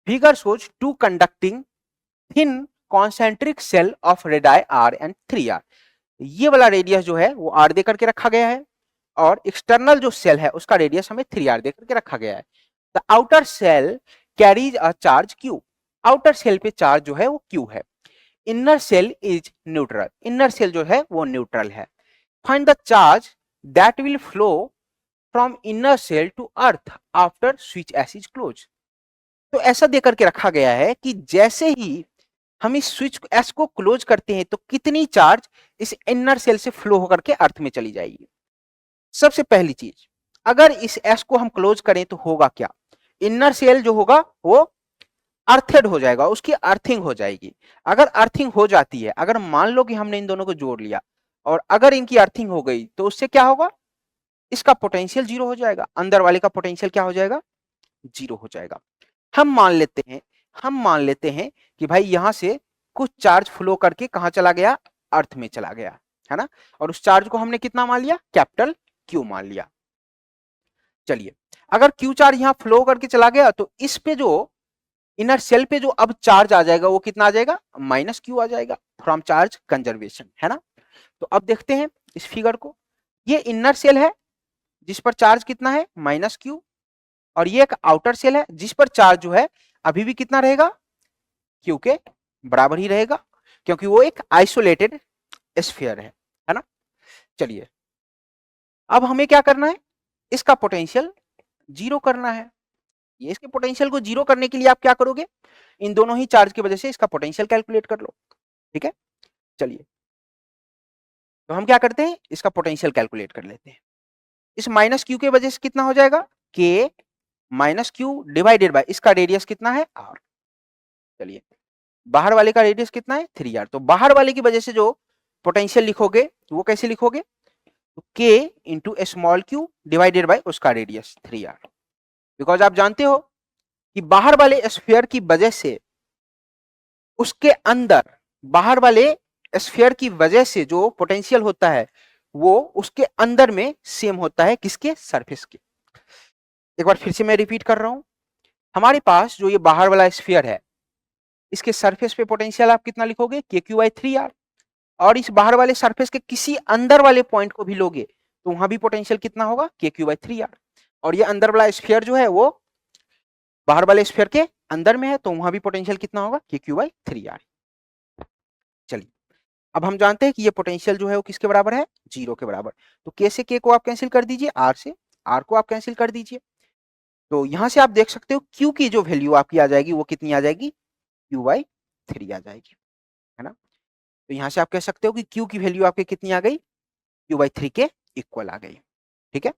Figure shows two conducting thin concentric shell of radii R and 3R। ये वाला radius जो है वो आर दे करके रखा गया है और एक्सटर्नल जो सेल है उसका रेडियस हमें 3R दे करके रखा गया है। The outer shell carries a charge Q। Outer shell पे चार्ज जो है वो Q है। Inner shell is neutral. Inner shell जो है वो न्यूट्रल है। Find the charge that will flow from inner shell to earth after switch S is close. तो ऐसा दे करके रखा गया है कि जैसे ही हम इस स्विच एस को क्लोज करते हैं तो कितनी चार्ज इस इनर सेल से फ्लो होकर के अर्थ में चली जाएगी। सबसे पहली चीज, अगर इस एस को हम क्लोज करें तो होगा क्या, इनर सेल जो होगा वो अर्थेड हो जाएगा, उसकी अर्थिंग हो जाएगी। अगर अर्थिंग हो जाती है, अगर मान लो कि हमने इन दोनों को जोड़ लिया और अगर इनकी अर्थिंग हो गई तो उससे क्या होगा, इसका पोटेंशियल जीरो हो जाएगा, अंदर वाले का पोटेंशियल क्या हो जाएगा, जीरो हो जाएगा। हम मान लेते हैं कि भाई यहां से कुछ चार्ज फ्लो करके कहां चला गया, अर्थ में चला गया, है ना, और उस चार्ज को हमने कितना मान लिया, कैपिटल क्यू मान लिया। चलिए, अगर क्यू चार्ज यहां फ्लो करके चला गया तो इस पे जो इनर सेल पे जो अब चार्ज आ जाएगा वो कितना आ जाएगा, माइनस क्यू आ जाएगा, फ्रॉम चार्ज कंजर्वेशन, है ना। तो अब देखते हैं इस फिगर को, ये इनर सेल है जिस पर चार्ज कितना है, माइनस क्यू, और ये एक आउटर सेल है जिस पर चार्ज जो है अभी भी कितना रहेगा, क्यू के बराबर ही रहेगा, क्योंकि वो एक आइसोलेटेड स्फीयर है ना। चलिए, अब हमें क्या करना है, इसका पोटेंशियल जीरो करना है। ये इसके पोटेंशियल को जीरो करने के लिए आप क्या करोगे, इन दोनों ही चार्ज की वजह से इसका पोटेंशियल कैलकुलेट कर लो, ठीक है। चलिए, तो हम क्या करते हैं, इसका पोटेंशियल कैलकुलेट कर लेते हैं। इस माइनस क्यू के वजह से कितना हो जाएगा, के माइनस क्यू डिवाइडेड बाय इसका रेडियस कितना है, आर। चलिए, बाहर वाले का रेडियस कितना है, 3R। तो बाहर वाले की वजह से जो पोटेंशियल लिखोगे तो वो कैसे लिखोगे, तो के into small Q divided by उसका रेडियस 3R। बिकॉज आप जानते हो कि बाहर वाले स्फीयर की वजह से उसके अंदर, बाहर वाले स्फीयर की वजह से जो पोटेंशियल होता है वो उसके अंदर में सेम होता है, किसके, सरफेस के। एक बार फिर से मैं रिपीट कर रहा हूं, हमारे पास जो ये बाहर वाला स्फीयर है इसके सरफेस पे पोटेंशियल आप कितना लिखोगे, के क्यू बाई 3R, और इस बाहर वाले सरफेस के किसी अंदर वाले पॉइंट को भी लोगे तो वहां भी पोटेंशियल कितना होगा, के क्यू बाई 3R, और ये अंदर वाला स्फीयर जो है वो बाहर वाले स्फीयर के अंदर में है तो वहां भी पोटेंशियल कितना होगा, के क्यू बाई 3R। चलिए, अब हम जानते हैं कि ये पोटेंशियल जो है वो किसके बराबर है, जीरो के बराबर। तो के से के को आप कैंसिल कर दीजिए, आर से आर को आप कैंसिल कर दीजिए। तो यहां से आप देख सकते हो क्यू की जो वैल्यू आपकी आ जाएगी वो कितनी आ जाएगी, क्यू बाई 3 आ जाएगी, है ना। तो यहां से आप कह सकते हो कि क्यू की वैल्यू आपकी कितनी आ गई, क्यू बाई 3 के इक्वल आ गई, ठीक है।